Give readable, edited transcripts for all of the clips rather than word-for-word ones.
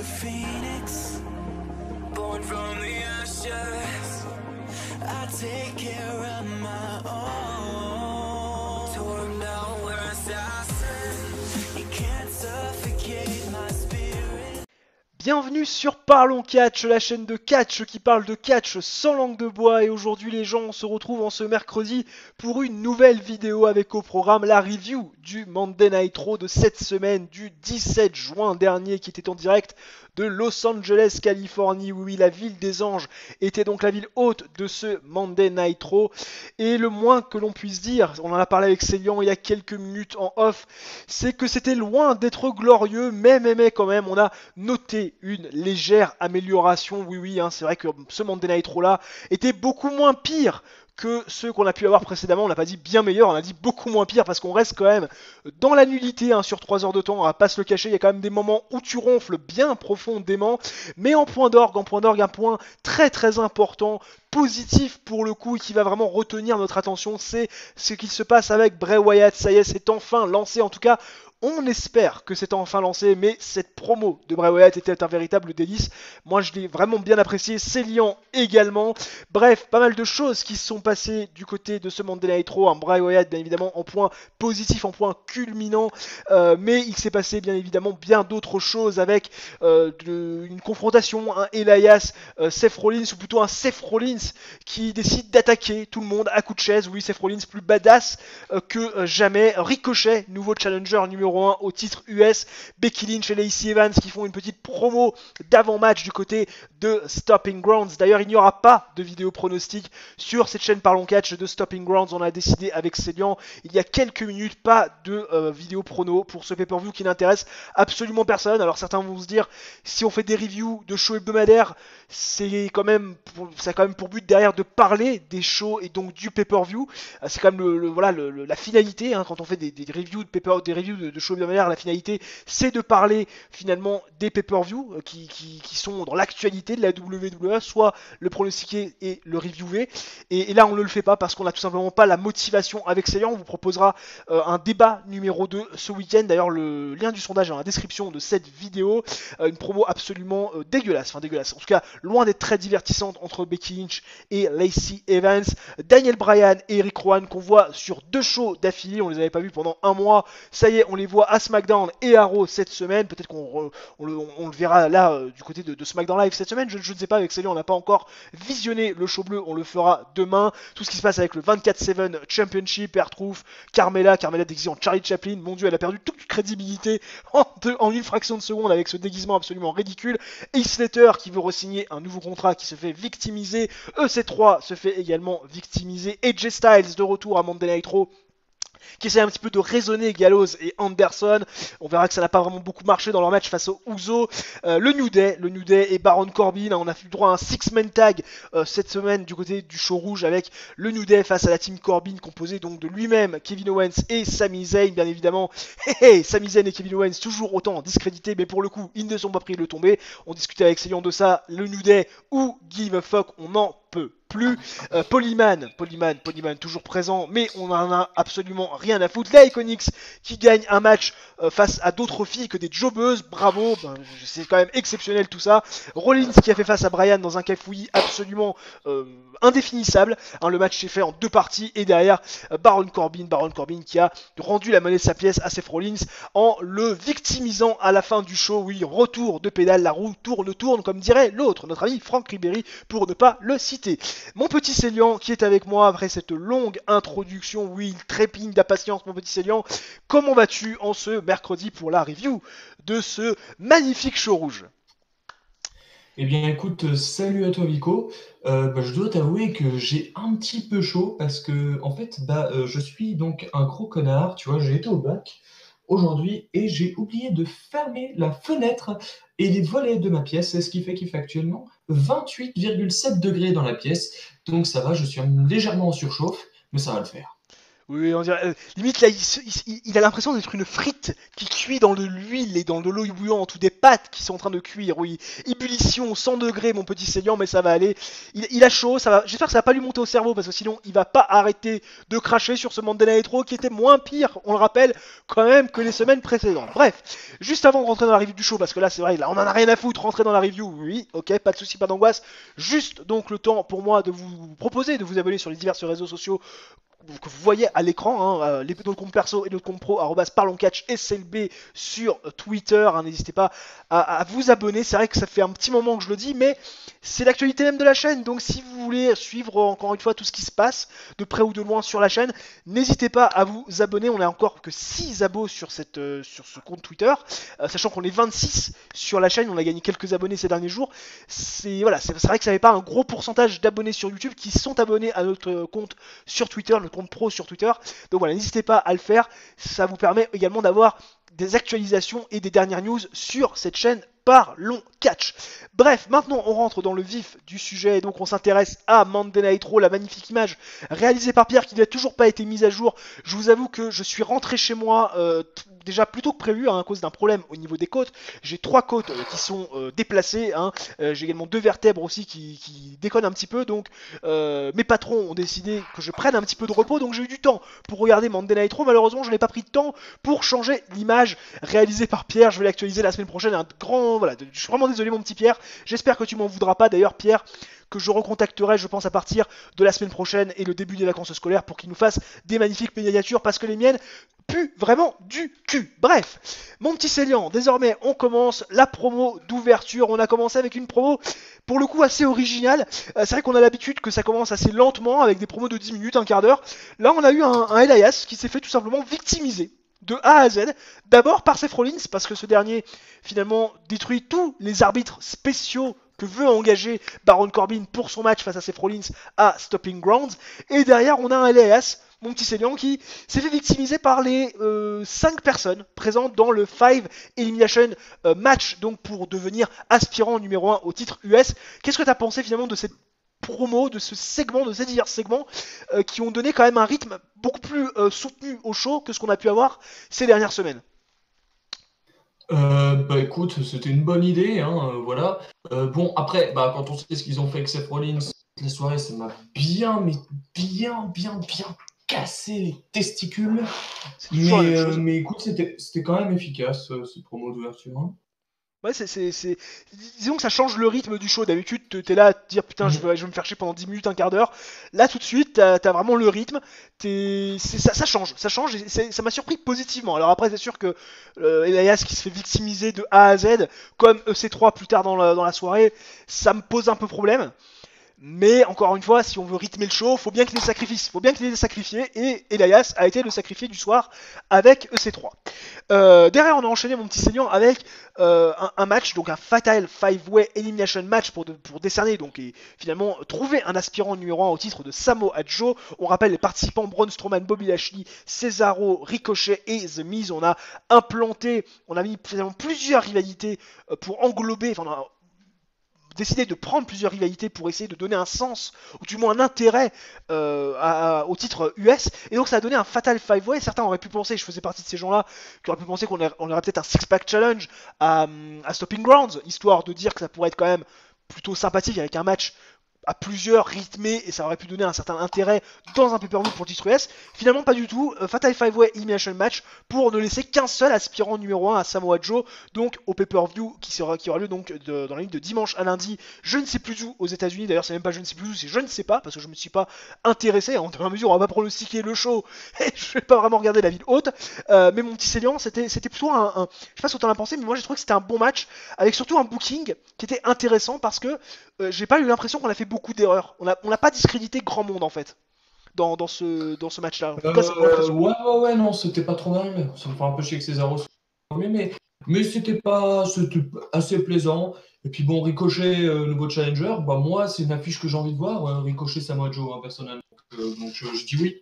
phoenix, born from the ashes. I take care of my own. Torn down where assassin. You can't suffocate my spirit. Bienvenue sur Parlons Catch, la chaîne de catch qui parle de catch sans langue de bois. Et aujourd'hui les gens, on se retrouve en ce mercredi pour une nouvelle vidéo avec au programme la review du Monday Night Raw de cette semaine du 17 juin dernier qui était en direct de Los Angeles, Californie. Oui, la ville des anges était donc la ville hôte de ce Monday Night Raw. Et le moins que l'on puisse dire, on en a parlé avec Célian il y a quelques minutes en off, c'est que c'était loin d'être glorieux, mais quand même, on a noté une légère amélioration. Oui, hein, c'est vrai que ce Monday Night Raw là était beaucoup moins pire que ceux qu'on a pu avoir précédemment. On n'a pas dit bien meilleur, on a dit beaucoup moins pire parce qu'on reste quand même dans la nullité hein, sur 3 heures de temps, on va pas se le cacher, il y a quand même des moments où tu ronfles bien profondément, mais en point d'orgue, un point très important, positif pour le coup, qui va vraiment retenir notre attention, c'est ce qu'il se passe avec Bray Wyatt. Ça y est, c'est enfin lancé, en tout cas on espère que c'est enfin lancé, mais cette promo de Bray Wyatt était un véritable délice. Moi, je l'ai vraiment bien apprécié, Célian également. Bref, pas mal de choses qui se sont passées du côté de ce Monday Night Raw. Un Bray Wyatt, bien évidemment, en point positif, en point culminant. Mais il s'est passé, bien évidemment, bien d'autres choses avec une confrontation, un Elias, Seth Rollins, ou plutôt un Seth Rollins qui décide d'attaquer tout le monde à coups de chaise. Oui, Seth Rollins plus badass que jamais. Ricochet, nouveau challenger numéro 1 au titre US, Becky Lynch et Lacey Evans qui font une petite promo d'avant-match du côté de Stomping Grounds. D'ailleurs, il n'y aura pas de vidéo pronostic sur cette chaîne Parlons Catch de Stomping Grounds. On a décidé avec Célian il y a quelques minutes, pas de vidéo prono pour ce pay-per-view qui n'intéresse absolument personne. Alors certains vont se dire, si on fait des reviews de shows hebdomadaires, ça a quand même pour but derrière de parler des shows et donc du pay-per-view. C'est quand même la finalité hein, quand on fait des reviews de shows hebdomadaires. La finalité, c'est de parler finalement des pay-per-view qui sont dans l'actualité de la WWE, soit le pronostiquer et le reviewer. Et là, on ne le fait pas parce qu'on n'a tout simplement pas la motivation avec Célian. On vous proposera un débat numéro 2 ce week-end. D'ailleurs, le lien du sondage est dans la description de cette vidéo. Une promo absolument dégueulasse. En tout cas, loin d'être très divertissante entre Becky Lynch et Lacey Evans. Daniel Bryan et Eric Rowan qu'on voit sur 2 shows d'affilée. On les avait pas vus pendant un mois. Ça y est, on les voit à SmackDown et à Raw cette semaine. Peut-être qu'on le verra là du côté de SmackDown Live cette semaine. Je ne sais pas, avec Céline, on n'a pas encore visionné le show bleu. On le fera demain. Tout ce qui se passe avec le 24/7 Championship, R-Truth, Carmella déguisée en Charlie Chaplin. Mon Dieu, elle a perdu toute crédibilité en une fraction de seconde avec ce déguisement absolument ridicule. Heath Slater qui veut re-signer un nouveau contrat, qui se fait victimiser. EC3 se fait également victimiser. AJ Styles de retour à Monday Night Raw, qui essaie un petit peu de raisonner Gallows et Anderson. On verra que ça n'a pas vraiment beaucoup marché dans leur match face aux Usos. Le New Day et Baron Corbin. On a eu droit à un 6-man tag cette semaine du côté du show rouge avec le New Day face à la team Corbin composée donc de lui-même, Kevin Owens et Sami Zayn. Bien évidemment, Sami Zayn et Kevin Owens toujours autant discrédités, mais pour le coup, ils ne sont pas pris de tomber. On discutait avec Célian de ça, le New Day ou Give a Fuck, on n'en peut plus. Polyman toujours présent, mais on en a absolument rien à foutre. La Iconics qui gagne un match face à d'autres filles que des jobbeuses, bravo, c'est quand même exceptionnel tout ça. Rollins qui a fait face à Bryan dans un cafouillis absolument indéfinissable. Hein, le match s'est fait en 2 parties et derrière Baron Corbin qui a rendu la monnaie de sa pièce à Seth Rollins en le victimisant à la fin du show. Oui, retour de pédale, la roue tourne comme dirait l'autre, notre ami Frank Ribéry, pour ne pas le citer. Mon petit Célian qui est avec moi après cette longue introduction. Oui, il trépigne d'impatience mon petit Célian. Comment vas-tu en ce mercredi pour la review de ce magnifique show rouge? Eh bien écoute, salut à toi Vico. Je dois t'avouer que j'ai un petit peu chaud parce que en fait je suis donc un gros connard, tu vois, j'ai été au bac aujourd'hui et j'ai oublié de fermer la fenêtre et les volets de ma pièce, ce qui fait qu'il fait actuellement 28,7 degrés dans la pièce. Donc ça va, je suis légèrement en surchauffe, mais ça va le faire. Oui, on dirait, limite là, il a l'impression d'être une frite qui cuit dans de l'huile et dans de l'eau bouillante ou des pâtes qui sont en train de cuire. Oui, ébullition, 100 degrés, mon petit saignant, mais ça va aller. Il a chaud, ça va. J'espère que ça va pas lui monter au cerveau parce que sinon il va pas arrêter de cracher sur ce Monday Night Raw qui était moins pire, on le rappelle, quand même que les semaines précédentes. Bref, juste avant de rentrer dans la review du show, parce que là c'est vrai, là on en a rien à foutre, rentrer dans la review, oui, ok, pas de soucis, pas d'angoisse. Juste donc le temps pour moi de vous proposer de vous abonner sur les divers réseaux sociaux que vous voyez à l'écran, hein, notre compte perso et notre compte pro, @parloncatch SLB sur Twitter, hein, n'hésitez pas à vous abonner, c'est vrai que ça fait un petit moment que je le dis, mais c'est l'actualité même de la chaîne, donc si vous voulez suivre encore une fois tout ce qui se passe, de près ou de loin sur la chaîne, n'hésitez pas à vous abonner, on n'a encore que 6 abos sur ce compte Twitter, sachant qu'on est 26 sur la chaîne, on a gagné quelques abonnés ces derniers jours, c'est vrai que ça n'avait pas un gros pourcentage d'abonnés sur YouTube qui sont abonnés à notre compte sur Twitter, notre compte pro sur Twitter. Donc voilà, n'hésitez pas à le faire. Ça vous permet également d'avoir des actualisations et des dernières news sur cette chaîne Parlons Catch. Bref, maintenant on rentre dans le vif du sujet, donc on s'intéresse à Monday Night Raw, la magnifique image réalisée par Pierre qui n'a toujours pas été mise à jour. Je vous avoue que je suis rentré chez moi déjà plus tôt que prévu hein, à cause d'un problème au niveau des côtes. J'ai 3 côtes qui sont déplacées, hein. J'ai également 2 vertèbres aussi qui déconnent un petit peu, donc mes patrons ont décidé que je prenne un petit peu de repos, donc j'ai eu du temps pour regarder Monday Night Raw. Malheureusement je n'ai pas pris de temps pour changer l'image réalisée par Pierre, je vais l'actualiser la semaine prochaine. Un grand, voilà, je suis vraiment désolé mon petit Pierre, j'espère que tu m'en voudras pas d'ailleurs Pierre, que je recontacterai je pense à partir de la semaine prochaine et le début des vacances scolaires pour qu'il nous fasse des magnifiques miniatures parce que les miennes puent vraiment du cul. Bref, mon petit Célian, désormais on commence la promo d'ouverture, on a commencé avec une promo pour le coup assez originale, c'est vrai qu'on a l'habitude que ça commence assez lentement avec des promos de 10 minutes, un quart d'heure, là on a eu un Elias qui s'est fait tout simplement victimiser de A à Z, d'abord par Seth Rollins, parce que ce dernier finalement détruit tous les arbitres spéciaux que veut engager Baron Corbin pour son match face à Seth Rollins à Stopping Grounds, et derrière on a un Elias, mon petit Célian, qui s'est fait victimiser par les 5 personnes présentes dans le 5 Elimination match, donc pour devenir aspirant numéro 1 au titre US. Qu'est-ce que tu as pensé finalement de cette promo, de ce segment, de ces divers segments qui ont donné quand même un rythme beaucoup plus soutenu au show que ce qu'on a pu avoir ces dernières semaines? Bah écoute, c'était une bonne idée, hein, voilà. Bon, après, bah, quand on sait ce qu'ils ont fait avec Seth Rollins, la soirée, ça m'a bien cassé les testicules. C'est toujours la même chose. Mais écoute, c'était quand même efficace, cette promo d'ouverture. Hein. Ouais, disons que ça change le rythme du show. D'habitude, t'es là à te dire putain, je vais me faire chier pendant 10 minutes, un quart d'heure. Là, tout de suite, t'as vraiment le rythme. Ça change, et ça m'a surpris positivement. Alors après, c'est sûr que Elias qui se fait victimiser de A à Z, comme EC3 plus tard dans la soirée, ça me pose un peu problème. Mais encore une fois, si on veut rythmer le show, faut bien qu'il y ait des sacrifices, faut bien qu'il y ait des sacrifiés, et Elias a été le sacrifié du soir avec EC3. Derrière, on a enchaîné mon petit Seigneur avec un match, donc un Fatal 5-Way Elimination Match pour décerner, donc et finalement trouver un aspirant numéro 1 au titre de Samoa Joe. On rappelle les participants Braun Strowman, Bobby Lashley, Cesaro, Ricochet et The Miz. On a mis finalement plusieurs rivalités pour englober, enfin, on a décidé de prendre plusieurs rivalités pour essayer de donner un sens, ou du moins un intérêt au titre US, et donc ça a donné un Fatal 5-Way. Certains auraient pu penser, je faisais partie de ces gens-là, qui auraient pu penser qu'on aurait peut-être un Six-Pack Challenge à Stopping Grounds, histoire de dire que ça pourrait être quand même plutôt sympathique avec un match à plusieurs rythmé et ça aurait pu donner un certain intérêt dans un pay-per-view pour le titre US. Finalement pas du tout, Fatal 5-Way Elimination Match pour ne laisser qu'un seul aspirant numéro 1 à Samoa Joe, donc au pay-per-view qui aura lieu donc dans la ligne de dimanche à lundi, je ne sais plus où aux États-Unis. D'ailleurs c'est même pas je ne sais plus où, c'est je ne sais pas parce que je me suis pas intéressé, en mesure on va pas pronostiquer le show et je vais pas vraiment regarder la ville haute, mais mon petit Célian, c'était plutôt je sais pas ce que t'en as pensé, mais moi j'ai trouvé que c'était un bon match avec surtout un booking qui était intéressant parce que j'ai pas eu l'impression qu'on a fait beaucoup d'erreurs. On n'a pas discrédité grand monde en fait dans ce match-là. En tout cas, c'est mon impression. Ouais, non, c'était pas trop mal. Ça me fait un peu chier que Cesaro soit mais c'était assez plaisant. Et puis bon, Ricochet, nouveau challenger, bah moi, c'est une affiche que j'ai envie de voir. Ricochet Samoa Joe, hein, personnellement. Donc je dis oui.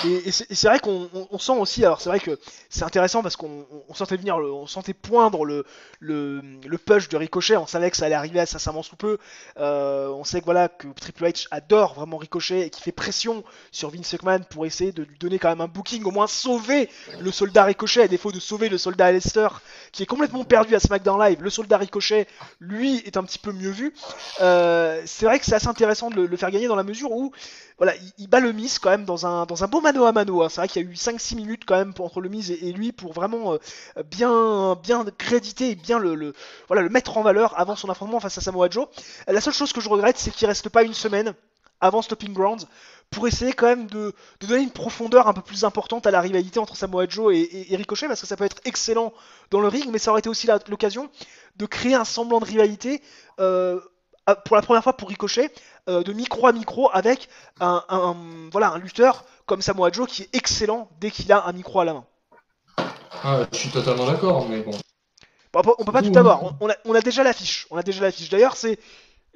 Et c'est vrai qu'on sent aussi, alors c'est vrai que c'est intéressant parce qu'on sentait venir, on sentait poindre le push de Ricochet, on savait que ça allait arriver incessamment sous peu, on sait que voilà que Triple H adore vraiment Ricochet et qui fait pression sur Vince McMahon pour essayer de lui donner quand même un booking, au moins sauver le soldat Ricochet à défaut de sauver le soldat Aleister qui est complètement perdu à SmackDown Live. Le soldat Ricochet, lui, est un petit peu mieux vu. C'est vrai que c'est assez intéressant de le faire gagner dans la mesure où voilà, il bat le Miz quand même dans un beau mano à mano. Hein. C'est vrai qu'il y a eu 5-6 minutes quand même entre le Miz et lui pour vraiment bien créditer et bien voilà, le mettre en valeur avant son affrontement face à Samoa Joe. La seule chose que je regrette, c'est qu'il reste pas une semaine avant Stopping Grounds pour essayer quand même de donner une profondeur un peu plus importante à la rivalité entre Samoa Joe et Ricochet, parce que ça peut être excellent dans le ring, mais ça aurait été aussi l'occasion de créer un semblant de rivalité pour la première fois pour Ricochet, de micro à micro avec voilà, un lutteur comme Samoa Joe qui est excellent dès qu'il a un micro à la main. Ah, je suis totalement d'accord, mais bon. On peut pas tout avoir, on a déjà l'affiche. D'ailleurs,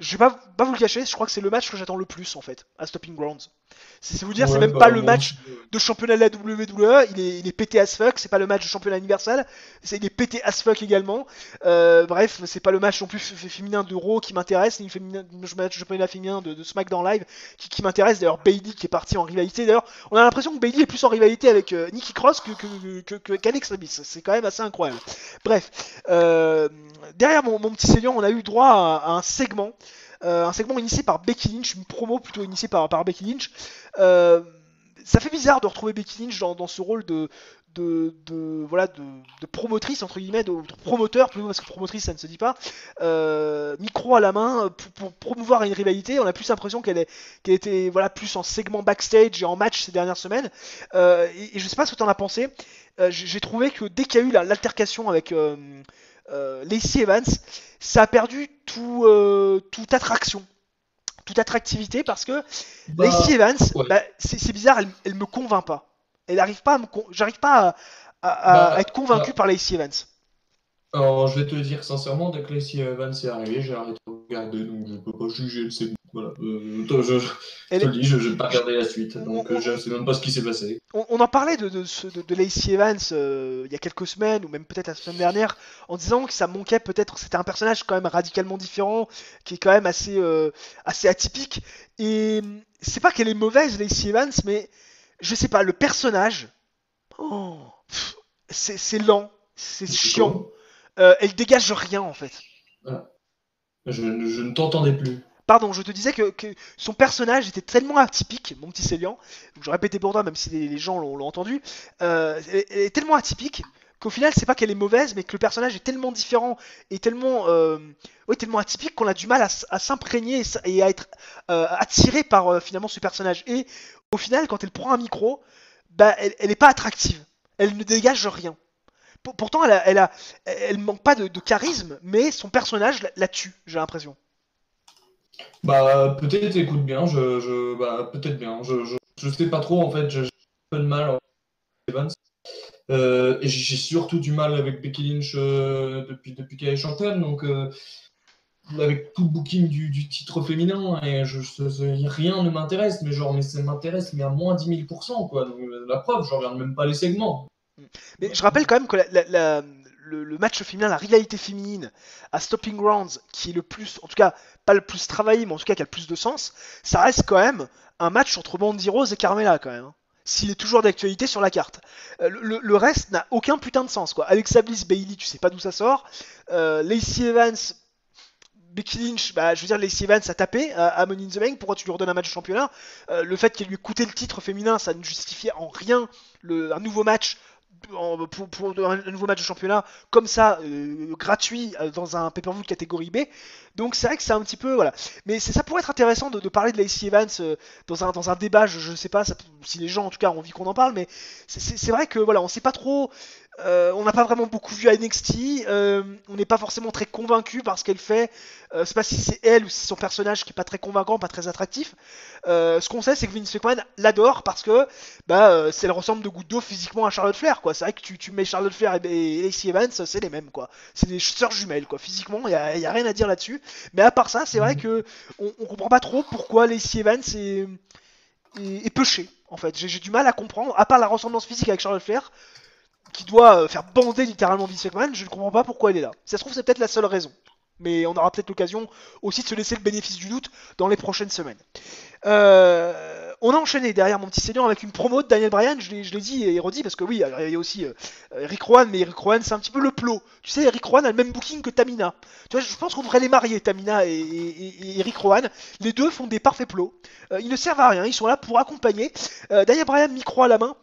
je vais pas vous le cacher, je crois que c'est le match que j'attends le plus en fait, à Stopping Grounds. C'est vous dire, ouais, c'est même pas le match de championnat de la WWE, il est pété as fuck, c'est pas le match de championnat universel, il est pété as fuck également. Bref, c'est pas le match non plus féminin de Raw qui m'intéresse, ni le match de championnat féminin de SmackDown Live qui m'intéresse. D'ailleurs, Bayley qui est parti en rivalité. D'ailleurs, on a l'impression que Bayley est plus en rivalité avec Nikki Cross qu'Alex Bliss. C'est quand même assez incroyable. Bref, derrière mon petit saignant, on a eu droit à un segment. Un segment initié par Becky Lynch, une promo plutôt initiée par Becky Lynch. Ça fait bizarre de retrouver Becky Lynch dans ce rôle de promotrice entre guillemets, de promoteur plutôt, parce que promotrice ça ne se dit pas, micro à la main pour promouvoir une rivalité. On a plus l'impression qu'elle était voilà, plus en segment backstage et en match ces dernières semaines, et je sais pas ce que t'en as pensé. J'ai trouvé que dès qu'il y a eu l'altercation avec Lacey Evans, ça a perdu toute attraction, toute attractivité, parce que Lacey Evans, ouais. C'est bizarre, elle me convainc pas. Elle arrive pas j'arrive pas à être convaincu par Lacey Evans. Alors, je vais te dire sincèrement, dès que Lacey Evans est arrivée, j'ai arrêté de regarder, donc je peux pas juger le segment. Voilà. Je te le dis, je vais pas regarder la suite, donc je sais même pas ce qui s'est passé. On en parlait de Lacey Evans il y a quelques semaines, ou même peut-être la semaine dernière, en disant que ça manquait peut-être, c'était un personnage quand même radicalement différent, qui est quand même assez atypique. Et c'est pas qu'elle est mauvaise, Lacey Evans, mais je sais pas, le personnage, c'est lent, c'est chiant. Elle dégage rien en fait. Ah. Je ne t'entendais plus. Pardon, je te disais que son personnage était tellement atypique, mon petit Célian, je répétais pour toi même si les gens l'ont entendu, elle est tellement atypique qu'au final c'est pas qu'elle est mauvaise, mais que le personnage est tellement différent et tellement atypique qu'on a du mal à s'imprégner et à être attiré par finalement ce personnage. Et au final, quand elle prend un micro, elle est pas attractive, elle ne dégage rien. Pourtant elle manque pas de charisme, mais son personnage la tue, j'ai l'impression. Bah peut-être, écoute bien, peut-être bien, je sais pas trop en fait, j'ai un peu de mal avec Evans. Et j'ai surtout du mal avec Becky Lynch depuis qu'elle est championne, donc avec tout le booking du titre féminin, et rien ne m'intéresse, mais ça m'intéresse mais à moins 10 000%, quoi. Donc, la preuve, je regarde même pas les segments. Mais je rappelle quand même que le match féminin, la rivalité féminine à Stopping Grounds, qui est le plus, en tout cas pas le plus travaillé, mais en tout cas qui a le plus de sens, ça reste quand même un match entre Mandy Rose et Carmella quand même. Hein. S'il est toujours d'actualité sur la carte. Le reste n'a aucun putain de sens, quoi. Alexa Bliss, Bayley, tu sais pas d'où ça sort. Lacey Evans, Becky Lynch, je veux dire, Lacey Evans a tapé à Money in the Bank. Pourquoi tu lui redonnes un match de championnat? Le fait qu'elle lui ait coûté le titre féminin, ça ne justifiait en rien un nouveau match. Pour un nouveau match de championnat comme ça, gratuit, dans un pay-per-view de catégorie B. Donc c'est vrai que c'est un petit peu, voilà. Mais ça pourrait être intéressant de parler de Lacey Evans dans un débat, je sais pas si les gens en tout cas ont envie qu'on en parle, mais c'est vrai que voilà, on sait pas trop. On n'a pas vraiment beaucoup vu à NXT, on n'est pas forcément très convaincu par ce qu'elle fait. C'est pas si c'est elle ou si c'est son personnage qui est pas très convaincant, pas très attractif. Ce qu'on sait, c'est que Vince McMahon l'adore parce que elle ressemble de goutte d'eau physiquement à Charlotte Flair, quoi. C'est vrai que tu mets Charlotte Flair et Lacey Evans, c'est les mêmes, quoi. C'est des sœurs jumelles, quoi. Physiquement, il y a rien à dire là-dessus. Mais à part ça, c'est vrai que on comprend pas trop pourquoi Lacey Evans est peuché, en fait. J'ai du mal à comprendre, à part la ressemblance physique avec Charlotte Flair, qui doit faire bander littéralement Vince McMahon, je ne comprends pas pourquoi elle est là. Si ça se trouve, c'est peut-être la seule raison. Mais on aura peut-être l'occasion aussi de se laisser le bénéfice du doute dans les prochaines semaines. On a enchaîné derrière mon petit seigneur avec une promo de Daniel Bryan, je l'ai dit et redit, parce que oui, il y a aussi Eric Rowan, mais Eric Rowan c'est un petit peu le plot. Tu sais, Eric Rowan a le même booking que Tamina. Tu vois, je pense qu'on devrait les marier, Tamina et Eric Rowan. Les deux font des parfaits plots. Ils ne servent à rien, ils sont là pour accompagner. Daniel Bryan, micro à la main.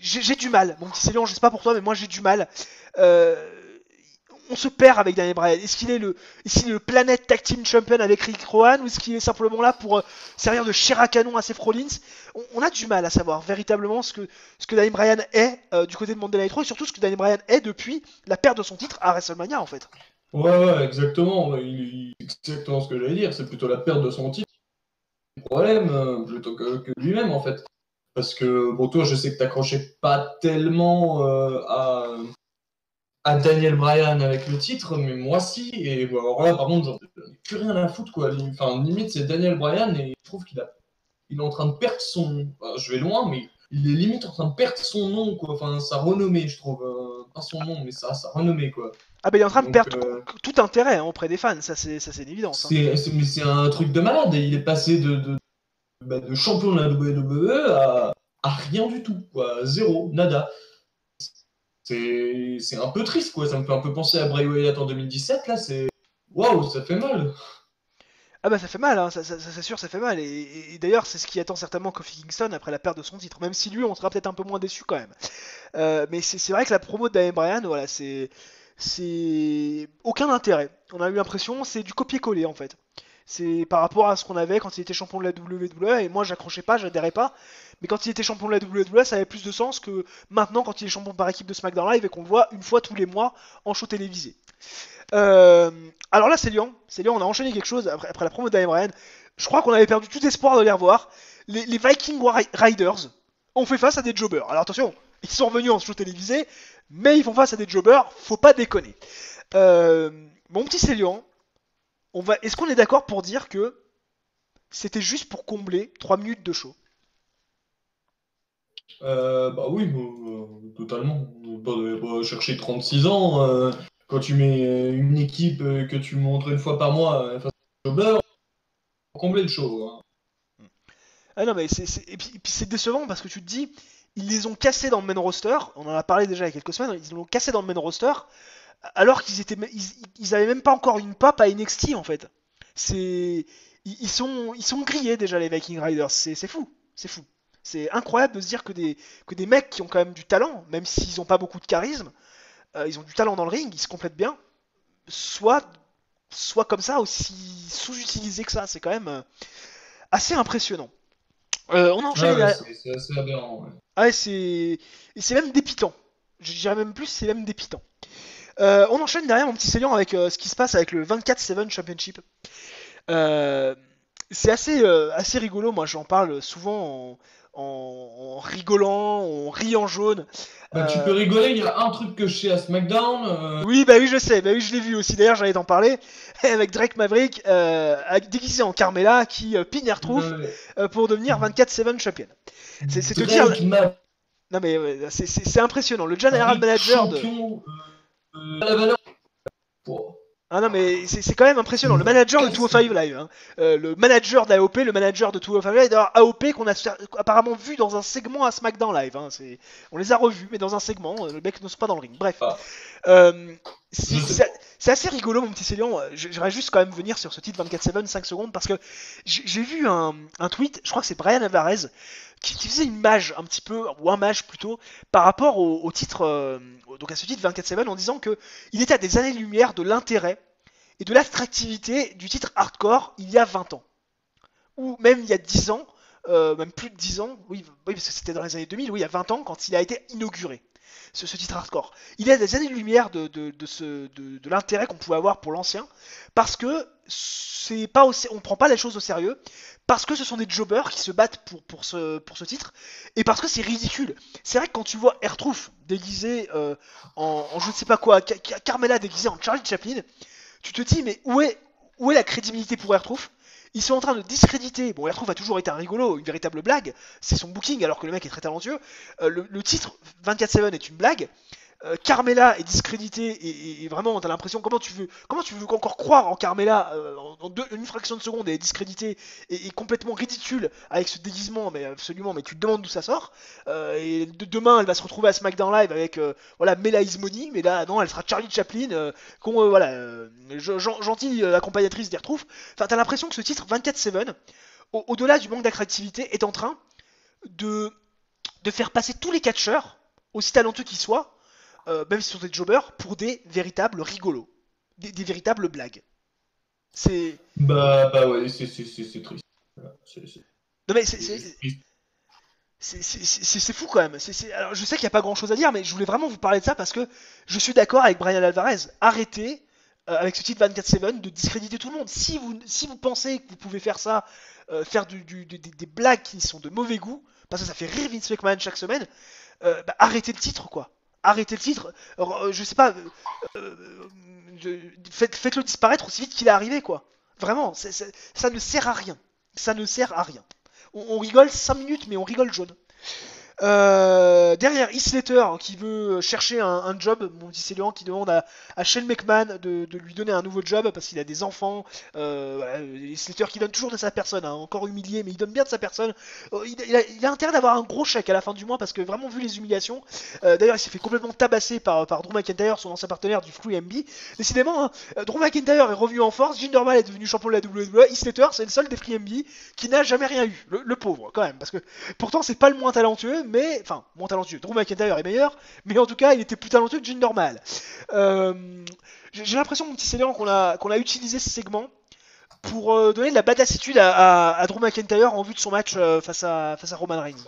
J'ai du mal, mon petit seigneur, je sais pas pour toi, mais moi j'ai du mal. On se perd avec Daniel Bryan. Est-ce qu'il est le Planet Tag Team Champion avec Rick Rowan ou est-ce qu'il est simplement là pour servir de chair à canon à Seth Rollins? On a du mal à savoir véritablement ce que Daniel Bryan est du côté de Monday Night Raw et surtout ce que Daniel Bryan est depuis la perte de son titre à WrestleMania en fait. Ouais, exactement. C'est exactement ce que j'allais dire. C'est plutôt la perte de son titre. Le problème, plutôt que lui-même en fait. Parce que, bon, toi, je sais que t'accrochais pas tellement à Daniel Bryan avec le titre, mais moi si, et bon, alors là par contre j'en ai plus rien à foutre quoi, enfin limite c'est Daniel Bryan et je trouve qu'il est en train de perdre son, je vais loin mais il est limite en train de perdre son nom quoi, enfin sa renommée je trouve, pas son nom mais sa renommée quoi. Ah bah il est en train de perdre tout intérêt auprès des fans, ça c'est une évidence. Mais c'est un truc de malade, il est passé de champion de la WWE à rien du tout quoi, zéro, nada. C'est un peu triste, quoi. Ça me fait un peu penser à Bray Wyatt en 2017, là. Waouh, ça fait mal. Ah bah ça fait mal, hein. Ça c'est sûr, ça fait mal. Et d'ailleurs, c'est ce qui attend certainement Kofi Kingston après la perte de son titre. Même si lui, on sera peut-être un peu moins déçu quand même. Mais c'est vrai que la promo de Daniel Bryan, voilà, c'est aucun intérêt. On a eu l'impression, c'est du copier-coller en fait. C'est par rapport à ce qu'on avait quand il était champion de la WWE, et moi j'accrochais pas, j'adhérais pas. Mais quand il était champion de la WWE, ça avait plus de sens que maintenant quand il est champion par équipe de SmackDown Live et qu'on le voit une fois tous les mois en show télévisé. Alors là, c'est Lyon, on a enchaîné quelque chose après la promo de Daniel Bryan. Je crois qu'on avait perdu tout espoir de les revoir. Les Viking Riders ont fait face à des jobbers. Alors attention, ils sont revenus en show télévisé, mais ils font face à des jobbers, faut pas déconner. Mon petit Célian, est-ce qu'on est d'accord pour dire que c'était juste pour combler 3 minutes de show? Bah oui, totalement. Pas chercher 36 ans. Quand tu mets une équipe que tu montres une fois par mois face à un jobber, pour combler le show. Hein. Ah non, mais et puis c'est décevant parce que tu te dis, ils les ont cassés dans le main roster. On en a parlé déjà il y a quelques semaines. Ils l'ont cassé dans le main roster alors ils avaient même pas encore une pape à NXT en fait. Ils sont grillés déjà les Viking Riders. C'est fou, c'est fou. C'est incroyable de se dire que des mecs qui ont quand même du talent, même s'ils ont pas beaucoup de charisme, ils ont du talent dans le ring, ils se complètent bien, soit comme ça aussi sous-utilisés que ça. C'est quand même assez impressionnant. On a enchaîné. C'est assez aberrant. Ouais. Ah, c'est même dépitant. Je dirais même plus, c'est même dépitant. On enchaîne derrière mon petit Célian avec ce qui se passe avec le 24/7 Championship. C'est assez rigolo, moi j'en parle souvent en rigolant, en riant jaune. Bah, tu peux rigoler, il y a un truc que je sais à SmackDown. Oui, je sais, je l'ai vu aussi, d'ailleurs j'allais t'en parler, avec Drake Maverick déguisé en Carmella qui pine R-Truth pour devenir 24/7 champion. C'est te dire... Non mais c'est impressionnant, le general manager de... la valeur... Ah non mais c'est quand même impressionnant, le manager de 205 Live, hein. Le manager d'AOP, le manager de 205 Live, d'ailleurs AOP qu'on a apparemment vu dans un segment à SmackDown Live, hein. On les a revus mais dans un segment, le mec ne sont pas dans le ring, bref. C'est assez rigolo mon petit Célian, j'aimerais juste quand même venir sur ce titre 24/7 5 secondes parce que j'ai vu un tweet, je crois que c'est Brian Alvarez, qui faisait une mage un petit peu, ou un mage plutôt, par rapport au titre, donc à ce titre 24/7 en disant que il était à des années-lumière de l'intérêt et de l'attractivité du titre hardcore il y a 20 ans. Ou même il y a 10 ans, même plus de 10 ans, oui parce que c'était dans les années 2000, oui il y a 20 ans quand il a été inauguré. Ce titre hardcore. Il y a des années-lumière de l'intérêt qu'on pouvait avoir pour l'ancien, parce que c'est pas on prend pas les choses au sérieux, parce que ce sont des jobbers qui se battent pour ce titre, et parce que c'est ridicule. C'est vrai que quand tu vois R-Truth déguisé en je ne sais pas quoi, Carmella déguisée en Charlie Chaplin, tu te dis mais où est la crédibilité pour R-Truth? Ils sont en train de discréditer. Bon, R-Truth a toujours été un rigolo, une véritable blague. C'est son booking, alors que le mec est très talentueux. Le titre 24/7 est une blague. Carmella est discrédité et vraiment t'as l'impression comment tu veux encore croire en Carmella une fraction de seconde elle est discréditée et complètement ridicule avec ce déguisement mais absolument mais tu te demandes d'où ça sort et demain elle va se retrouver à SmackDown Live avec voilà Mela Ismoni mais là non elle sera Charlie Chaplin gentille accompagnatrice d'R-Truth. Enfin t'as l'impression que ce titre 24/7 au-delà du manque d'attractivité est en train de faire passer tous les catcheurs aussi talentueux qu'ils soient même si ce sont des jobbers, pour des véritables rigolos, des véritables blagues. C'est. Bah ouais, c'est triste. Voilà, Non mais c'est triste. c'est fou quand même. Alors je sais qu'il n'y a pas grand chose à dire, mais je voulais vraiment vous parler de ça parce que je suis d'accord avec Brian Alvarez. Arrêtez avec ce titre 24/7 de discréditer tout le monde. Si vous pensez que vous pouvez faire ça, faire des blagues qui sont de mauvais goût, parce que ça fait rire Vince McMahon chaque semaine, arrêtez le titre quoi. Arrêtez le titre, je sais pas, faites-le disparaître aussi vite qu'il est arrivé, quoi. Vraiment, ça ne sert à rien. Ça ne sert à rien. On rigole 5 minutes, mais on rigole jaune. Derrière, Heath Slater qui veut chercher un job, mon petit Célian qui demande à Shane McMahon de lui donner un nouveau job parce qu'il a des enfants. Voilà, Heath Slater qui donne toujours de sa personne, hein, encore humilié, mais il donne bien de sa personne. Il a intérêt d'avoir un gros chèque à la fin du mois parce que vraiment vu les humiliations, d'ailleurs il s'est fait complètement tabasser par Drew McIntyre, son ancien partenaire du Free MB. Décidément, hein, Drew McIntyre est revenu en force, Jinder Mahal est devenu champion de la WWE, Heath Slater c'est le seul des Free MB qui n'a jamais rien eu, le pauvre quand même, parce que pourtant c'est pas le moins talentueux. Mais, enfin, moins talentueux. Drew McIntyre est meilleur, mais en tout cas, il était plus talentueux que Jinder Mahal. J'ai l'impression, mon petit Célian, qu'on a utilisé ce segment pour donner de la badassitude à Drew McIntyre en vue de son match face à Roman Reigns.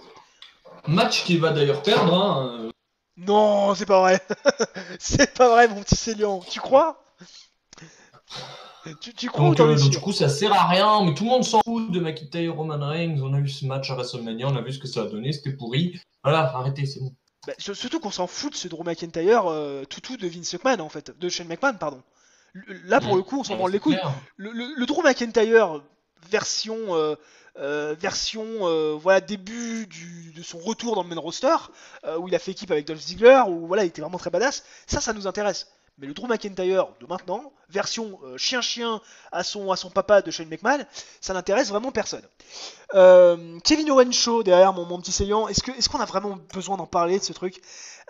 Match qu'il va d'ailleurs perdre, hein. Non, c'est pas vrai. C'est pas vrai, mon petit Célian. Tu crois? Tu crois donc du coup, ça sert à rien, mais tout le monde s'en fout de McIntyre Roman Reigns. On a vu ce match à WrestleMania, on a vu ce que ça a donné, c'était pourri. Voilà, arrêtez, c'est bon. Bah, surtout qu'on s'en fout de ce Drew McIntyre toutou de Vince McMahon en fait, de Shane McMahon pardon. Là pour le coup on s'en branle les couilles. Le Drew McIntyre version voilà début de son retour dans le main roster où il a fait équipe avec Dolph Ziggler où voilà il était vraiment très badass, ça nous intéresse. Mais le Drew McIntyre de maintenant, version chien-chien à son papa de Shane McMahon, ça n'intéresse vraiment personne. Kevin Owens Show derrière mon petit Célian, est-ce qu'on a vraiment besoin d'en parler de ce truc?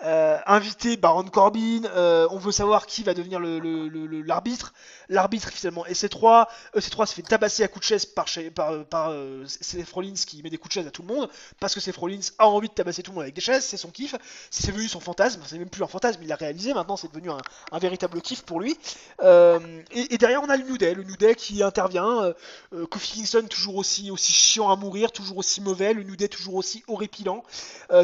Invité Baron Corbin, on veut savoir qui va devenir l'arbitre. L'arbitre finalement EC3. EC3 se fait tabasser à coups de chaise par Seth Rollins qui met des coups de chaise à tout le monde parce que Seth Rollins a envie de tabasser tout le monde avec des chaises, c'est son kiff, c'est devenu son fantasme, c'est même plus un fantasme, il l'a réalisé, maintenant c'est devenu un véritable kiff pour lui. Et derrière on a le New Day qui intervient, Kofi Kingston toujours aussi chiant à mourir, toujours aussi mauvais, le New Day toujours aussi horripilant,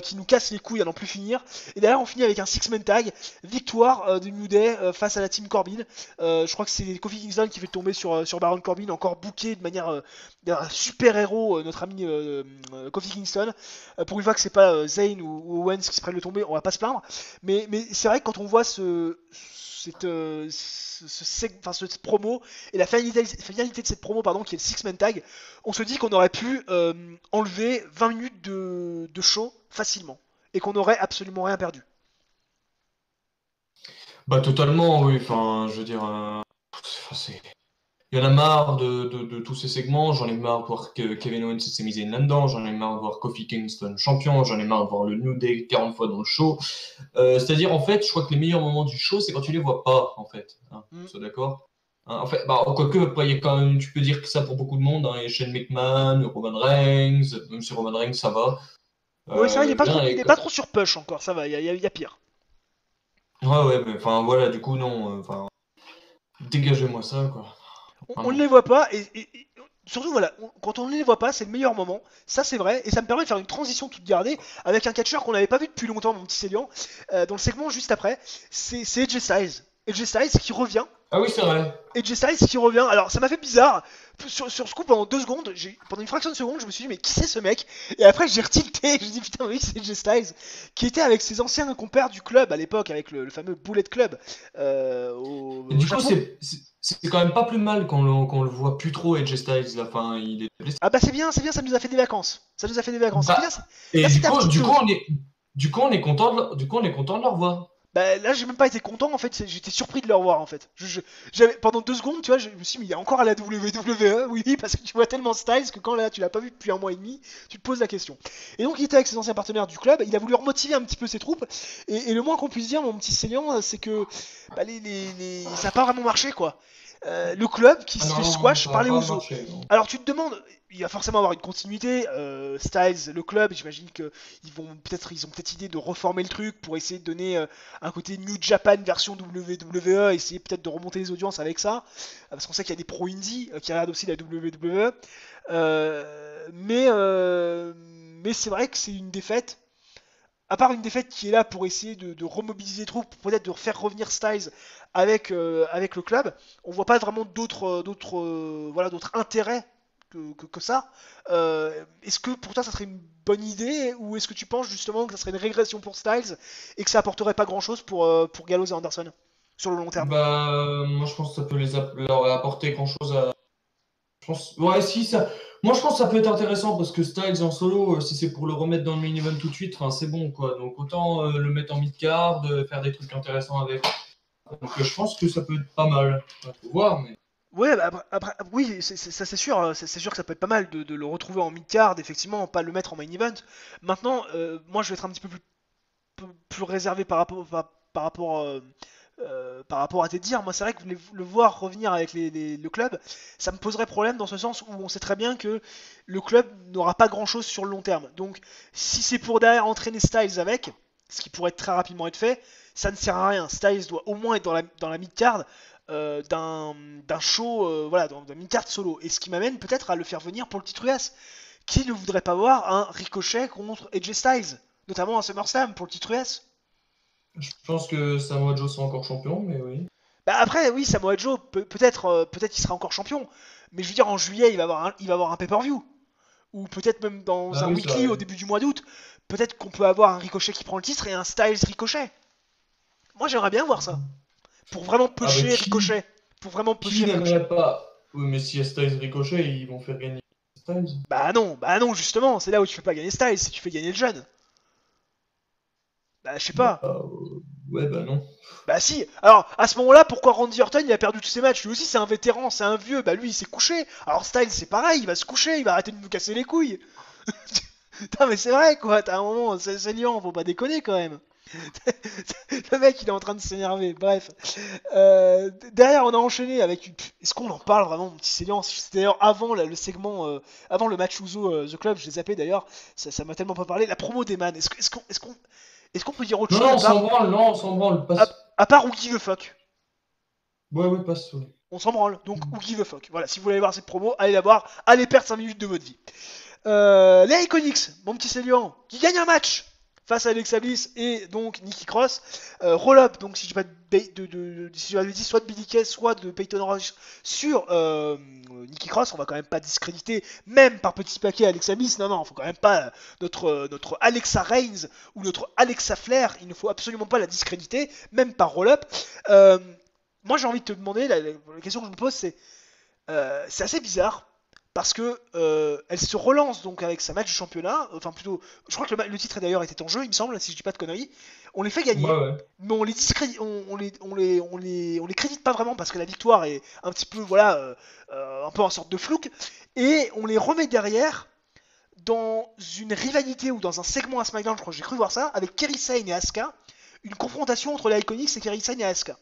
qui nous casse les couilles à n'en plus finir. Et derrière on finit avec un 6-man tag, victoire du New Day face à la team Corbin. Je crois que c'est Kofi Kingston qui fait tomber sur Baron Corbin, encore booké de manière d'un super héros, notre ami Kofi Kingston. Pour une fois que c'est pas Zayn ou Owens qui se prennent le tomber, on va pas se plaindre. Mais c'est vrai que quand on voit cette promo et la finalité de cette promo qui est le 6-man tag, on se dit qu'on aurait pu enlever 20 minutes de show facilement et qu'on aurait absolument rien perdu. Bah totalement, oui, enfin je veux dire, il y en a marre de tous ces segments, j'en ai marre de voir que Kevin Owens s'est mis là-dedans, j'en ai marre de voir Kofi Kingston champion, j'en ai marre de voir le New Day 40 fois dans le show. C'est-à-dire, en fait, je crois que les meilleurs moments du show, c'est quand tu les vois pas, en fait. Hein, c'est d'accord, hein, en fait, quoique, il y a quand même, tu peux dire que ça pour beaucoup de monde, hein, il y a Shane McMahon, Roman Reigns, même si Roman Reigns, ça va. Oui, c'est vrai, il est pas trop sur push encore, ça va, il y a pire. Ouais, mais enfin, voilà, du coup, non, enfin, dégagez-moi ça, quoi. On ne les voit pas, et surtout, voilà, quand on ne les voit pas, c'est le meilleur moment, ça c'est vrai, et ça me permet de faire une transition toute gardée avec un catcheur qu'on n'avait pas vu depuis longtemps, mon petit Célian, dans le segment juste après, c'est AJ Styles. AJ Styles qui revient. Ah oui, c'est vrai. AJ Styles qui revient. Alors, ça m'a fait bizarre. Sur ce coup, pendant 2 secondes, pendant une fraction de seconde, je me suis dit, mais qui c'est ce mec? Et après, j'ai retilté. Je me dit, putain, oui, c'est AJ Styles. Qui était avec ses anciens compères du club à l'époque, avec le fameux Bullet Club. Du coup, c'est quand même pas plus mal qu'on le voit plus trop AJ Styles. Là. Enfin, il est blessé. Ah bah c'est bien, ça nous a fait des vacances. Ça nous a fait des vacances. Bah, C'est bien, et là c'était un petit peu. du coup, on est content de le revoir. Bah là j'ai même pas été content en fait, j'étais surpris de le revoir en fait. Pendant 2 secondes, tu vois, je me suis dit mais il est encore à la WWE, oui, parce que tu vois tellement Styles que quand là tu l'as pas vu depuis 1 mois et demi, tu te poses la question. Et donc il était avec ses anciens partenaires du club, il a voulu remotiver un petit peu ses troupes, et le moins qu'on puisse dire, mon petit saignant, c'est que bah, ça a pas vraiment marché quoi. Le club qui Ah se fait non, squash ça par va les pas Usos. marcher. Non. Alors tu te demandes, il va forcément avoir une continuité. Styles, le club, j'imagine que ils ont peut-être idée de reformer le truc pour essayer de donner un côté New Japan version WWE, essayer peut-être de remonter les audiences avec ça, parce qu'on sait qu'il y a des pro indie qui regardent aussi la WWE. Mais c'est vrai que c'est une défaite. À part une défaite qui est là pour essayer de remobiliser les troupes, peut-être de faire revenir Styles avec le club, on voit pas vraiment d'autres intérêts que ça. Est-ce que pour toi ça serait une bonne idée, ou est-ce que tu penses justement que ça serait une régression pour Styles et que ça apporterait pas grand-chose pour Gallows et Anderson sur le long terme? Bah, moi, je pense que ça peut leur apporter grand-chose à. Je pense, ouais, si ça. Moi, je pense que ça peut être intéressant parce que Styles en solo, si c'est pour le remettre dans le main event tout de suite, c'est bon quoi. Donc autant le mettre en mid-card, faire des trucs intéressants avec. Donc je pense que ça peut être pas mal. Faut voir, mais. Ouais, bah, oui, ça c'est sûr, c'est sûr que ça peut être pas mal de le retrouver en mid-card, effectivement, pas le mettre en main event. Maintenant, moi je vais être un petit peu plus réservé par rapport à tes dires. Moi, c'est vrai que le voir revenir avec le club, ça me poserait problème dans ce sens où on sait très bien que le club n'aura pas grand chose sur le long terme. Donc, si c'est pour derrière entraîner Styles avec, ce qui pourrait très rapidement être fait, ça ne sert à rien. Styles doit au moins être dans la mid-card d'un show, voilà, d'un mid-card solo. Et ce qui m'amène peut-être à le faire venir pour le titre US. Qui ne voudrait pas voir un Ricochet contre AJ Styles, notamment à SummerSlam pour le titre US? Je pense que Samoa Joe sera encore champion, mais oui. Bah après, oui, Samoa Joe, peut-être qu'il sera encore champion. Mais je veux dire, en juillet, il va avoir un pay-per-view. Ou peut-être même dans Ah un oui, c'est weekly vrai. au début du mois d'août. Peut-être qu'on peut avoir un Ricochet qui prend le titre et un Styles Ricochet. Moi, j'aimerais bien voir ça. Pour vraiment Ah bah pusher Ricochet. Pour vraiment qui pusher Ricochet. n'aimerait pas. Oui, mais si y a Styles Ricochet, ils vont faire gagner Styles. Bah non, justement, c'est là où tu fais pas gagner Styles, si tu fais gagner le jeune. Bah, je sais Bah, pas. ouais, bah non. Bah si, alors à ce moment-là, pourquoi Randy Orton il a perdu tous ses matchs? Lui aussi c'est un vétéran, c'est un vieux, bah lui il s'est couché. Alors Styles c'est pareil, il va se coucher, il va arrêter de nous casser les couilles. Putain mais c'est vrai quoi, t'as un moment, c'est liant, faut pas déconner quand même. Le mec il est en train de s'énerver, bref. Derrière on a enchaîné avec... Est-ce qu'on en parle vraiment mon petit séance? C'était d'ailleurs avant là, le segment, avant le match Uso The Club, je l'ai zappé d'ailleurs, ça m'a tellement pas parlé. La promo des man, est-ce qu'on peut dire autre Non, chose non, à part, non, on s'en branle. à, Passe. à part Who Give a Fuck? Ouais, ouais, passe. Ouais. On s'en branle. Donc, who give a fuck. Voilà, si vous voulez voir cette promo, allez la voir. Allez perdre 5 minutes de votre vie. Les Iconics, mon petit Célian, qui gagne un match face à Alexa Bliss et donc Nikki Cross. Roll-up, donc si je dis pas si je dit soit de Billy Kay, soit de Peyton Royce sur Nikki Cross. On va quand même pas discréditer, même par petit paquet, Alexa Bliss. Non, faut quand même pas notre Alexa Reigns ou notre Alexa Flair. Il ne faut absolument pas la discréditer, même par roll-up. Moi j'ai envie de te demander, la question que je me pose c'est assez bizarre parce que elle se relance donc avec sa match de championnat, enfin plutôt, je crois que le titre d'ailleurs était en jeu il me semble, si je dis pas de conneries, on les fait Ouais, gagner, ouais. mais on les discrédite, on les crédite pas vraiment parce que la victoire est un petit peu, voilà, un peu en sorte de flouk, et on les remet derrière dans une rivalité ou dans un segment à SmackDown, je crois que j'ai cru voir ça, avec Kairi Sane et Asuka, une confrontation entre les Iconics et Kairi Sane et Asuka.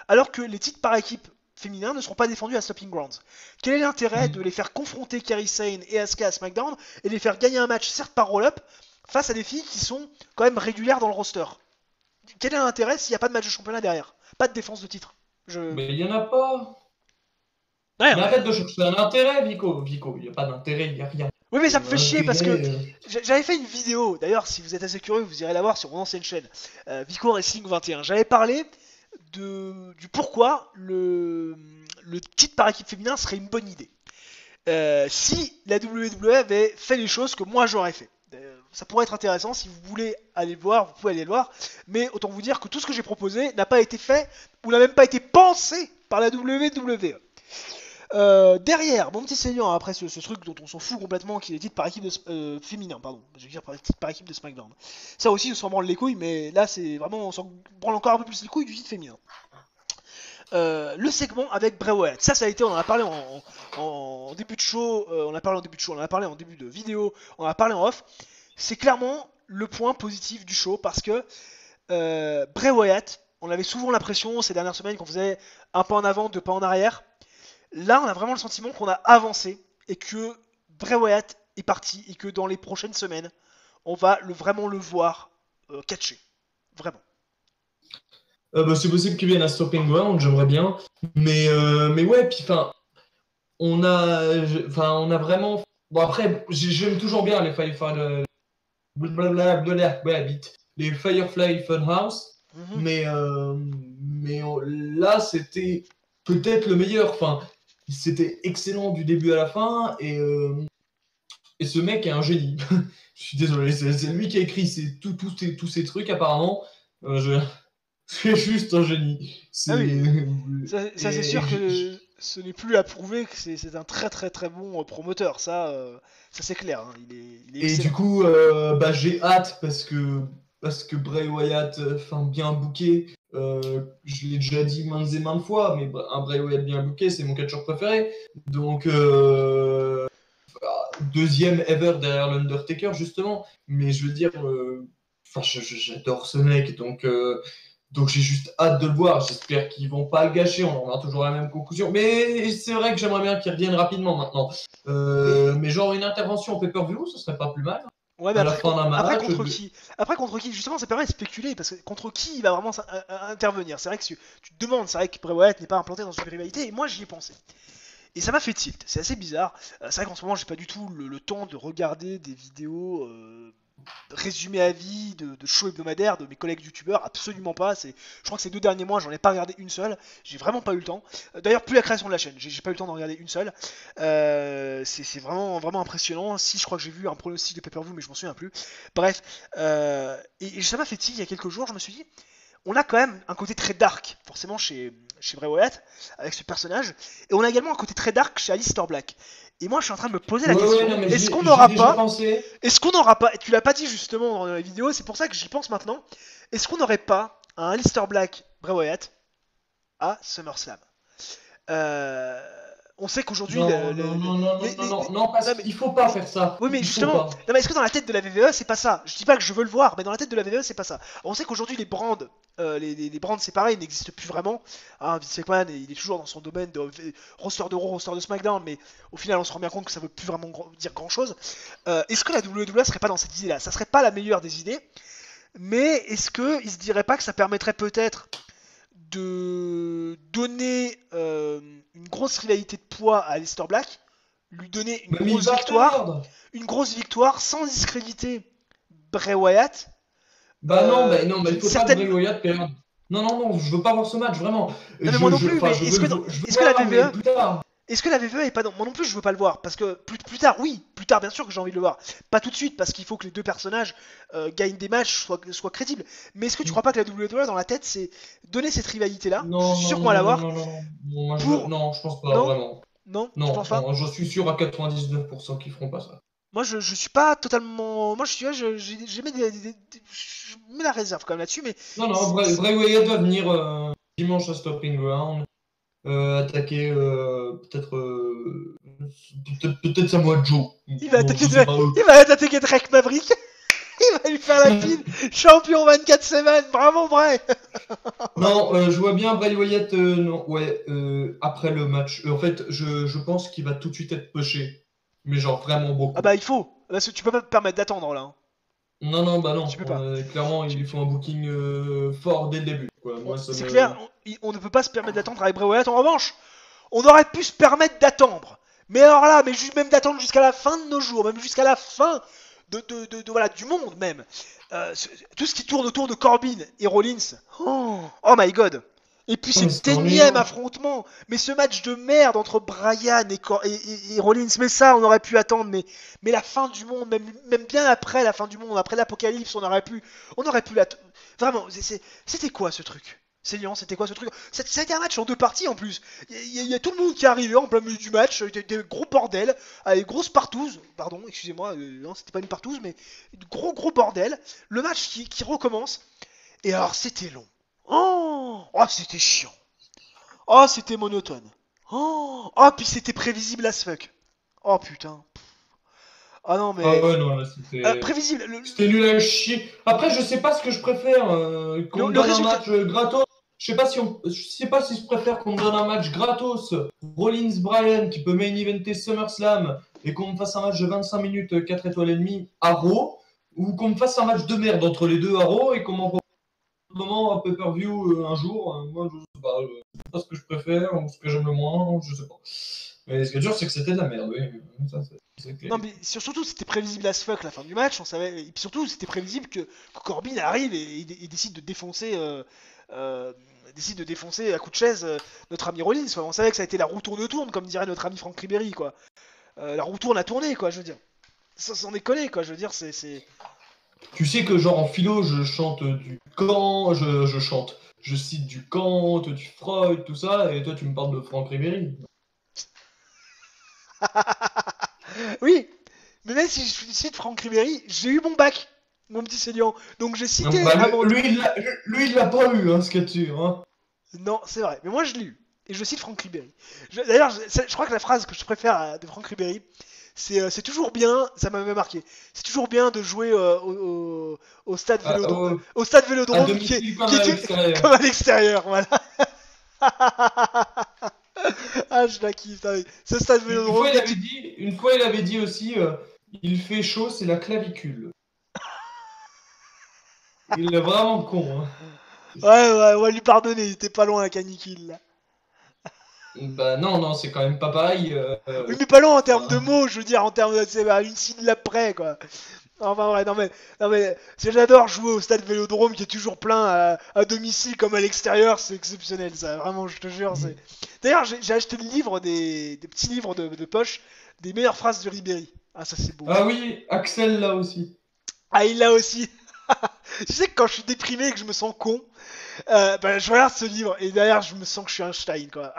Alors que les titres par équipe féminins ne seront pas défendus à Stopping Grounds. Quel est l'intérêt de les faire confronter Kairi Sane et Asuka à SmackDown et les faire gagner un match, certes par roll-up, face à des filles qui sont quand même régulières dans le roster? Quel est l'intérêt s'il n'y a pas de match de championnat derrière? Pas de défense de titre. Mais il y en a pas. Ouais, Mais arrête de chercher un intérêt, Vico. Vico, il n'y a pas d'intérêt, il n'y a rien. oui, mais ça me fait chier parce que Intérêt, j'avais fait une vidéo, d'ailleurs, si vous êtes assez curieux, vous irez la voir sur mon ancienne chaîne, Vico Wrestling 21. J'avais parlé du pourquoi le titre par équipe féminin serait une bonne idée. Si la WWE avait fait les choses que moi j'aurais fait. Ça pourrait être intéressant, si vous voulez aller le voir, vous pouvez aller le voir, mais autant vous dire que tout ce que j'ai proposé n'a pas été fait, ou n'a même pas été pensé par la WWE. Derrière, mon petit seigneur, après ce truc dont on s'en fout complètement, qui est titre par équipe de féminin, pardon, je veux dire par équipe de SmackDown. Ça aussi, on s'en branle les couilles, mais là, c'est vraiment, on s'en branle encore un peu plus les couilles du titre féminin. Le segment avec Bray Wyatt, ça a été, on en a parlé en début de show, on en a parlé en début de vidéo, on en a parlé en off. C'est clairement le point positif du show parce que Bray Wyatt, on avait souvent l'impression ces dernières semaines qu'on faisait un pas en avant, deux pas en arrière. Là, on a vraiment le sentiment qu'on a avancé et que Bray Wyatt est parti et que dans les prochaines semaines, on va vraiment le voir catcher. Vraiment. C'est possible qu'il vienne à Stopping Ground, j'aimerais bien. Mais ouais, puis on a vraiment. Bon, après, j'aime toujours bien les Firefly. Les Firefly Funhouse. Mais là, c'était peut-être le meilleur. C'était excellent du début à la fin. Et ce mec est un génie. Je suis désolé, c'est lui qui a écrit tous ces trucs, apparemment. C'est juste un génie. Ah oui. Ça c'est sûr que ce n'est plus à prouver que c'est un très très très bon promoteur. Ça c'est clair. Hein. Il est et du coup, j'ai hâte parce que Bray Wyatt, bien booké. Je l'ai déjà dit maintes et maintes fois, mais un Bray Wyatt bien booké, c'est mon catcheur préféré. Donc deuxième ever derrière l'Undertaker justement. Mais je veux dire, j'adore ce mec, donc j'ai juste hâte de le voir. J'espère qu'ils vont pas le gâcher. On aura toujours la même conclusion. Mais c'est vrai que j'aimerais bien qu'il revienne rapidement maintenant. Mais genre une intervention au pay-per-view, ce serait pas plus mal. Ouais, mais après contre qui justement, ça permet de spéculer parce que contre qui il va vraiment intervenir. C'est vrai que tu te demandes, c'est vrai que Bray Wyatt n'est pas implanté dans une rivalité et moi j'y ai pensé. Et ça m'a fait tilt. C'est assez bizarre. C'est vrai qu'en ce moment j'ai pas du tout le temps de regarder des vidéos. Résumé à vie de shows hebdomadaires de mes collègues youtubeurs, absolument pas. Je crois que ces 2 derniers mois, j'en ai pas regardé une seule. J'ai vraiment pas eu le temps. D'ailleurs, plus la création de la chaîne, j'ai pas eu le temps d'en regarder une seule. C'est vraiment, vraiment impressionnant. Si, je crois que j'ai vu un pronostic de pay-per-view, mais je m'en souviens plus. Bref, et ça m'a fait tilt il y a quelques jours. Je me suis dit, on a quand même un côté très dark, forcément chez Bray Wyatt, avec ce personnage, et on a également un côté très dark chez Aleister Black. Et moi, je suis en train de me poser la question, est-ce qu'on n'aura pas, et tu l'as pas dit justement dans la vidéo, c'est pour ça que j'y pense maintenant, est-ce qu'on n'aurait pas un Aleister Black Bray Wyatt à SummerSlam? On sait qu'aujourd'hui... Non, parce qu'il faut pas faire ça. Oui, mais justement, non, mais est-ce que dans la tête de la WWE, c'est pas ça? Je dis pas que je veux le voir, mais dans la tête de la WWE, c'est pas ça. On sait qu'aujourd'hui, les brands séparés n'existent plus vraiment. Hein, Vince McMahon, il est toujours dans son domaine de roster de Raw, roster de SmackDown, mais au final, on se rend bien compte que ça veut plus vraiment dire grand-chose. Est-ce que la WWE serait pas dans cette idée-là? Ça serait pas la meilleure des idées, mais est-ce qu'il se dirait pas que ça permettrait peut-être de donner une grosse rivalité de poids à Aleister Black, lui donner une grosse victoire sans discréditer Bray Wyatt. Non, mais il faut pas que Bray Wyatt perde. Non, je veux pas voir ce match, vraiment. Non, mais moi non plus, mais est-ce que la WWE est pas dans... Moi non plus, je veux pas le voir, parce que plus tard, oui, plus tard, bien sûr que j'ai envie de le voir. Pas tout de suite, parce qu'il faut que les deux personnages gagnent des matchs, soient crédibles. Mais est-ce que tu crois pas que la WWE dans la tête, c'est donner cette rivalité-là? Je suis sûr qu'on va l'avoir. Non, je pense pas, vraiment. Non, je pense pas. Je suis sûr à 99% qu'ils feront pas ça. Moi, je suis pas totalement... Moi, j'ai mis la réserve quand même là-dessus, mais... Non, Bray Wyatt va venir dimanche à Stopping Ground. Attaquer peut-être Samoa Joe. Il va attaquer Drake Maverick. Il va lui faire la pine. Champion 24 semaines. Bravo Bray. Non, je vois bien Bray Wyatt après le match. En fait, je pense qu'il va tout de suite être pushé. Mais genre vraiment beaucoup. Ah bah il faut. Parce que tu peux pas te permettre d'attendre là. Non, non. Tu peux pas. Clairement, ils lui font un booking fort dès le début. C'est clair, on ne peut pas se permettre d'attendre avec Bray Wyatt. En revanche, on aurait pu se permettre d'attendre. Mais alors là, même d'attendre jusqu'à la fin de nos jours, même jusqu'à la fin voilà, du monde même. Tout ce qui tourne autour de Corbin et Rollins. Oh my god. Et puis cet énième affrontement. Mais ce match de merde entre Bryan et Rollins. Mais ça, on aurait pu attendre. Mais la fin du monde, même bien après la fin du monde, après l'apocalypse, on aurait pu l'attendre. Vraiment, c'était quoi ce truc? Célian, c'était quoi ce truc? Ça a été un match en 2 parties en plus. Il y a tout le monde qui est arrivé en plein milieu du match, des gros bordel, des grosses partouzes, pardon, excusez-moi, non c'était pas une partouze, mais gros bordel. Le match qui recommence, et alors c'était long. Oh, c'était chiant. Oh, c'était monotone. Puis c'était prévisible as fuck. Oh putain. Ah non Ah mais... ouais, non, là, c'était. prévisible, C'était nul à chier. Après, je sais pas ce que je préfère. Qu'on me le donne un résultat... match gratos. Je sais pas si je préfère qu'on me donne un match gratos. Rollins Bryan qui peut main eventer SummerSlam et qu'on me fasse un match de 25 minutes, 4 étoiles et demie à Raw. Ou qu'on me fasse un match de merde entre les deux à Raw et qu'on m'envoie un pay-per-view un jour. Moi, je sais pas. Je sais pas ce que je préfère ou ce que j'aime le moins. Je sais pas. Mais ce qui est dur, c'est que c'était de la merde, oui. Ça, c'est clair. Non mais surtout c'était prévisible as fuck la fin du match, on savait... Et puis surtout c'était prévisible que Corbin arrive et décide de défoncer... décide de défoncer à coup de chaise notre ami Rollins, quoi. On savait que ça a été la roue tourne, comme dirait notre ami Franck Ribéry, quoi. La roue tourne a tourné, quoi, je veux dire. Sans déconner, quoi, je veux dire, c'est... Tu sais que genre en philo, je chante du Kant, je chante, je cite du Kant, du Freud, tout ça, et toi tu me parles de Franck Ribéry. Oui, mais même si je cite Franck Ribéry, j'ai eu mon bac, mon petit Célian. Donc j'ai Non, cité bah, avant... lui, il l'a pas eu, hein, ce qu'il y a dessus. Hein. Non, c'est vrai, mais moi je l'ai eu. Et je cite Franck Ribéry. D'ailleurs, je crois que la phrase que je préfère de Franck Ribéry, c'est toujours bien, ça m'avait marqué, c'est toujours bien de jouer au stade Vélodrome, au stade À Vélodrome domicile comme qui à est l'extérieur. comme à l'extérieur, voilà. Ah, je la kiffe, putain, ce stade Vélodrome Une fois, il avait dit aussi, il fait chaud, c'est la clavicule. Il est vraiment con. Hein. Ouais, on va lui pardonner, il était pas loin la canicule, là. Bah non, c'est quand même pas pareil. Oui, mais pas loin en termes de Enfin, mots, je veux dire, en termes de... C'est à une syllabe près, quoi. Enfin, ouais, non mais j'adore jouer au stade Vélodrome qui est toujours plein à domicile comme à l'extérieur, c'est exceptionnel, ça, vraiment, je te jure. D'ailleurs, j'ai acheté le livre, des petits livres de poche, des meilleures phrases de Ribéry. Ah, ça c'est beau. Ah oui, Axel là aussi. Ah, il l'a aussi. Tu sais que quand je suis déprimé et que je me sens con, je regarde ce livre et derrière je me sens que je suis Einstein, quoi.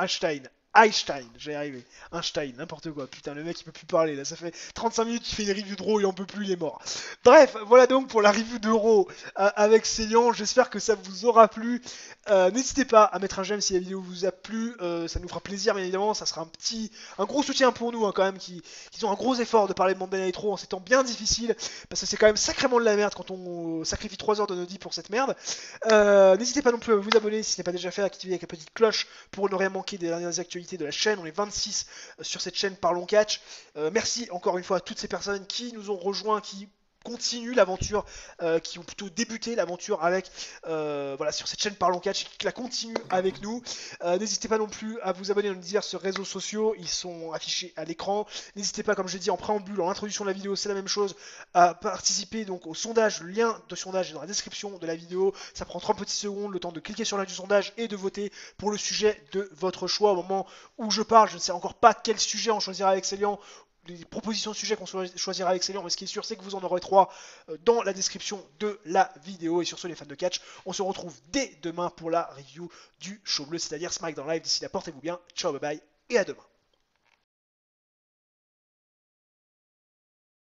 Einstein, j'ai arrivé. Einstein, n'importe quoi. Putain, le mec il peut plus parler là. Ça fait 35 minutes qu'il fait une review de Raw, il en peut plus, il est mort. Bref, voilà donc pour la review de Raw avec Célian. J'espère que ça vous aura plu. N'hésitez pas à mettre un j'aime si la vidéo vous a plu. Ça nous fera plaisir, bien évidemment. Ça sera un gros soutien pour nous, hein, quand même, qui ont un gros effort de parler de Monday Night Raw en ces temps bien difficiles. Parce que c'est quand même sacrément de la merde quand on sacrifie 3 heures de nos vies pour cette merde. N'hésitez pas non plus à vous abonner si ce n'est pas déjà fait, à activer avec la petite cloche pour ne rien manquer des dernières actualités de la chaîne. On est 26 sur cette chaîne Parlons Catch. Merci encore une fois à toutes ces personnes qui nous ont rejoints, qui continuent l'aventure, qui ont plutôt débuté l'aventure avec voilà, sur cette chaîne Parlons Catch, qui la continue avec nous. N'hésitez pas non plus à vous abonner à nos divers réseaux sociaux, ils sont affichés à l'écran. N'hésitez pas, comme je l'ai dit en préambule, en introduction de la vidéo, c'est la même chose, à participer donc au sondage. Le lien de sondage est dans la description de la vidéo. Ça prend 30 petites secondes, le temps de cliquer sur le lien du sondage et de voter pour le sujet de votre choix. Au moment où je parle, je ne sais encore pas quel sujet on choisira avec Célian, les propositions de sujets qu'on choisira avec Célian, mais ce qui est sûr, c'est que vous en aurez 3 dans la description de la vidéo. Et sur ce, les fans de catch, on se retrouve dès demain pour la review du show bleu, c'est-à-dire SmackDown Live. D'ici là, portez-vous bien, ciao, bye bye, et à demain.